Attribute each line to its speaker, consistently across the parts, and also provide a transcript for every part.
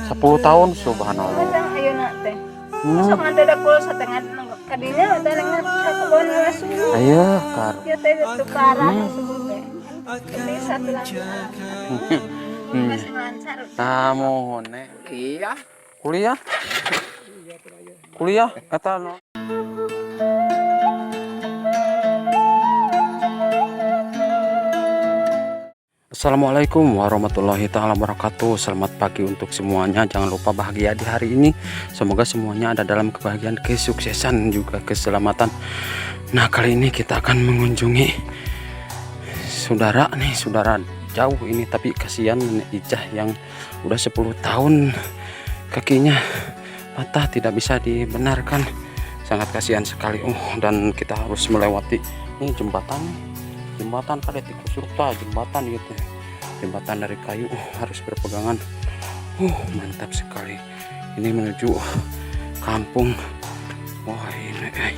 Speaker 1: 10 tahun subhanallah.
Speaker 2: Kadang ayo nak teh. Masuk ada pul setengah kadinya ada dengan kebon langsung.
Speaker 1: Ayo kar.
Speaker 2: Ya teh itu parah sebelumnya. Ini satu lagi. Masih lancar.
Speaker 1: Namun nek kuliah eta no. Assalamualaikum warahmatullahi ta'ala wabarakatuh. Selamat pagi untuk semuanya. Jangan lupa bahagia di hari ini. Semoga semuanya ada dalam kebahagiaan, kesuksesan, juga keselamatan. Nah, kali ini kita akan mengunjungi saudara jauh ini, tapi kasihan Nenek Ijah yang udah 10 tahun kakinya patah, tidak bisa dibenarkan. Sangat kasihan sekali. Dan kita harus melewati ini jembatan kada tikusurta jembatan gitu, jembatan dari kayu, harus berpegangan. Mantap sekali. Ini menuju kampung. Wah, ini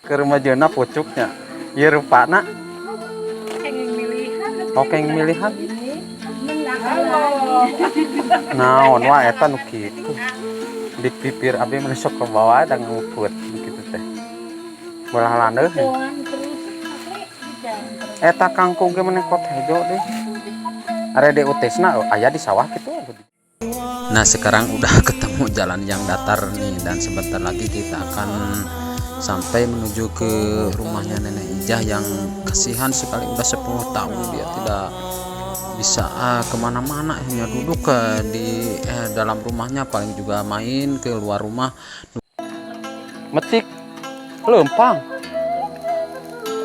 Speaker 1: ke rumah Jona pucuknya ya rupana oke milihan naon wah eta nu kitu di pipir abi meresok ke bawah dan nguput gitu teh belah landeuh eta kangkung ge meneh kot hejo deh are de utesna aya di sawah gitu. Nah, sekarang udah ketemu jalan yang datar nih, dan sebentar lagi kita akan sampai menuju ke rumahnya Nenek Ijah yang kasihan sekali. Udah 10 tahun dia tidak bisa kemana-mana, hanya duduk di dalam rumahnya, paling juga main ke luar rumah. Metik lempang,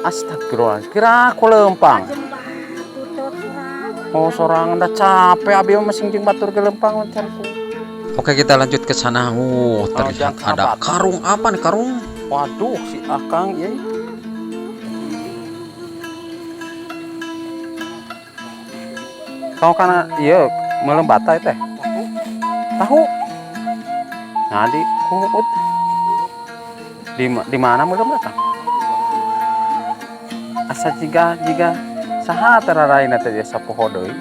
Speaker 1: astagfirullah, kira aku lempang. Oh, sorangan udah capek abi masing jeung batur ke lempang mancanku. Oke, kita lanjut ke sana. Terlihat ada karung. Apa nih karung? Waduh, si Akang ya. Kau kan iya melembata teh. Tahu? Nah, di kuut. Di mana melembata? Asa jiga saha teraraina teh sapoho deui.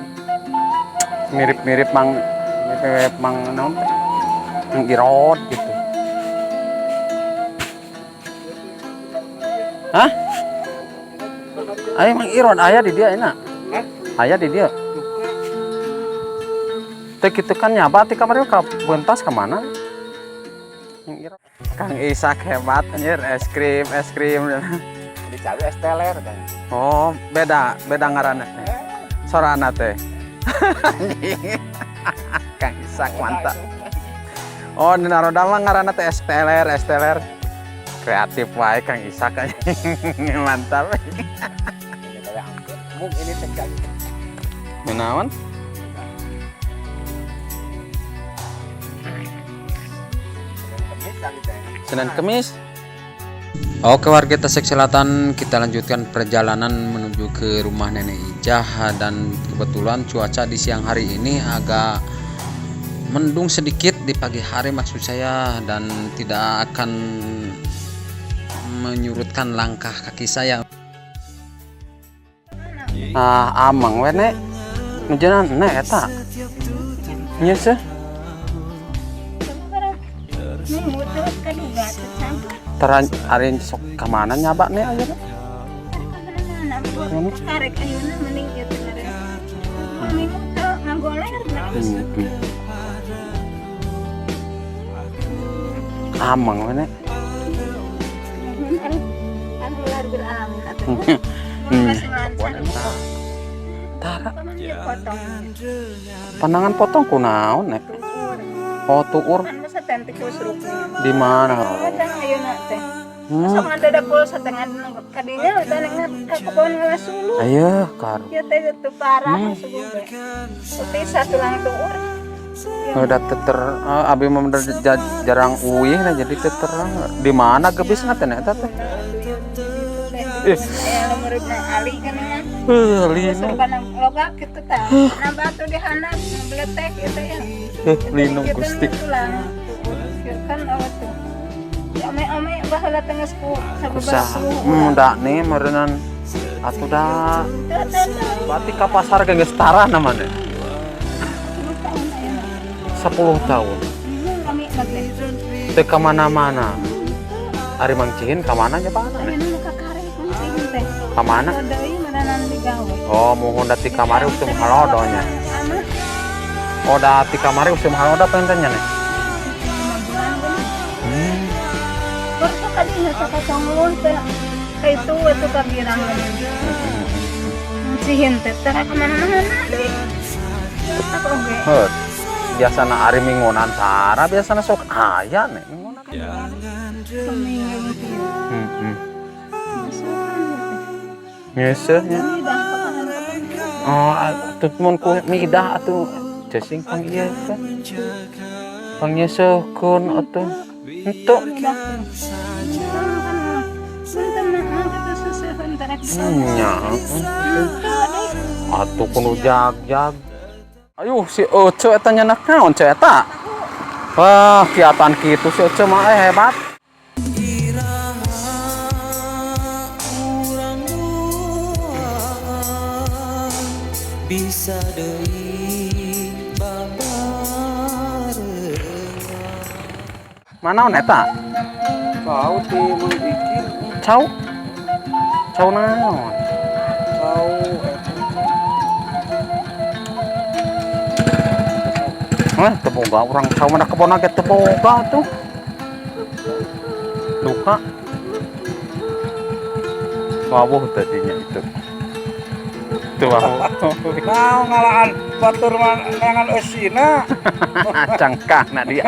Speaker 1: Mirip-mirip mang naon teh? Mang irod gitu. Hah? Aya mang irod aya di dia enak. Aya di dia. Teh kitu kan nyaba ti kamari ka bentas ka mana? Kang Isak hebat anjir, es krim. Dicawi es teler kan. Oh, beda ngaranna teh. Sorana teh. Kang Isak mantap. Oh, di Naroda mah ngaranna teh es teler. Kreatif wae Kang Isak. Mantap. Ini tekan. Menawan? Senin Kemis. Oke warga Tasik Selatan, kita lanjutkan perjalanan menuju ke rumah Nenek Ijah, dan kebetulan cuaca di siang hari ini agak mendung sedikit, di pagi hari maksud saya, dan tidak akan menyurutkan langkah kaki saya. Amang we nek nujanan nek eta nya seh terang ari sok ka mana nyaba nih aja nih.
Speaker 2: Karek ayeuna mending kieu teh. Mending teu ngagoler.
Speaker 1: Amang we nek.
Speaker 2: Alhamdulillah alamin katanya. Masih lancar.
Speaker 1: Tara. Pandangan potong kunaon nek. Oh, tuur. Di mana?
Speaker 2: Kadang ayeuna teh. Masuk ada pul setengah kadinya ada dengan kebon langsung.
Speaker 1: Ayo, kar.
Speaker 2: Ya teh itu parah sebelumnya. Tapi satu lang tuur.
Speaker 1: Udah teter abi mah jarang uih nah jadi teter. Di mana gebisna teh eta teh?
Speaker 2: Ya muridna Ali kan ya.
Speaker 1: Lino.
Speaker 2: Kanang loga kitu tah. Nah batu dihandap beletek itu ya.
Speaker 1: Lino Gusti.
Speaker 2: Kan awet tuh. Ame-ame baheula tengah ku
Speaker 1: Usah
Speaker 2: sababaraha.
Speaker 1: da nih meureunnan atuh da berarti ka pasar ge geus tara namanya 10 tahun
Speaker 2: Kami mate.
Speaker 1: teu ka mana-mana ari Mang Cihin ka mana nya Pak?
Speaker 2: Aya nu kakare kuncing teh.
Speaker 1: Ka mana?
Speaker 2: Deui meunaan digawe.
Speaker 1: Oh mohon da ti kamari usum halodonya.
Speaker 2: Anak
Speaker 1: Oh da ti kamari usum haloda pentennya nih.
Speaker 2: Kurso kadinya sa kacangun teh. Kay itu kabirang Cihin teh tara ka mana-mana deui. Tak oge.
Speaker 1: Heut. Biasana ari minggunan tara biasana sok aya nih minggunan.
Speaker 2: Seminggu kieu.
Speaker 1: Heeh.
Speaker 2: Masukan
Speaker 1: Nyeuseut nya.
Speaker 2: Ini dah pakanan.
Speaker 1: Oh atuh mun ku midah atuh cacing pang ieu kan. Pang nyeuseukun atuh. Henteu. Nya. Atuh kudu jag-jag. Ayo si Ece eta nyanak naon ce eta? Wah, kiatan kitu si Ece mah hebat.
Speaker 3: Bisa deui
Speaker 1: Manaon eta?
Speaker 4: Tahu ti mun bikin
Speaker 1: Cau. Cau naon?
Speaker 4: tahu
Speaker 1: Teboga orang cau mana kebona ge teboga tuh. Duka. Wawuh tadinya itu. Tuh wawuh.
Speaker 4: mau ngalahan batur mangan eusina
Speaker 1: Cangkah na dia.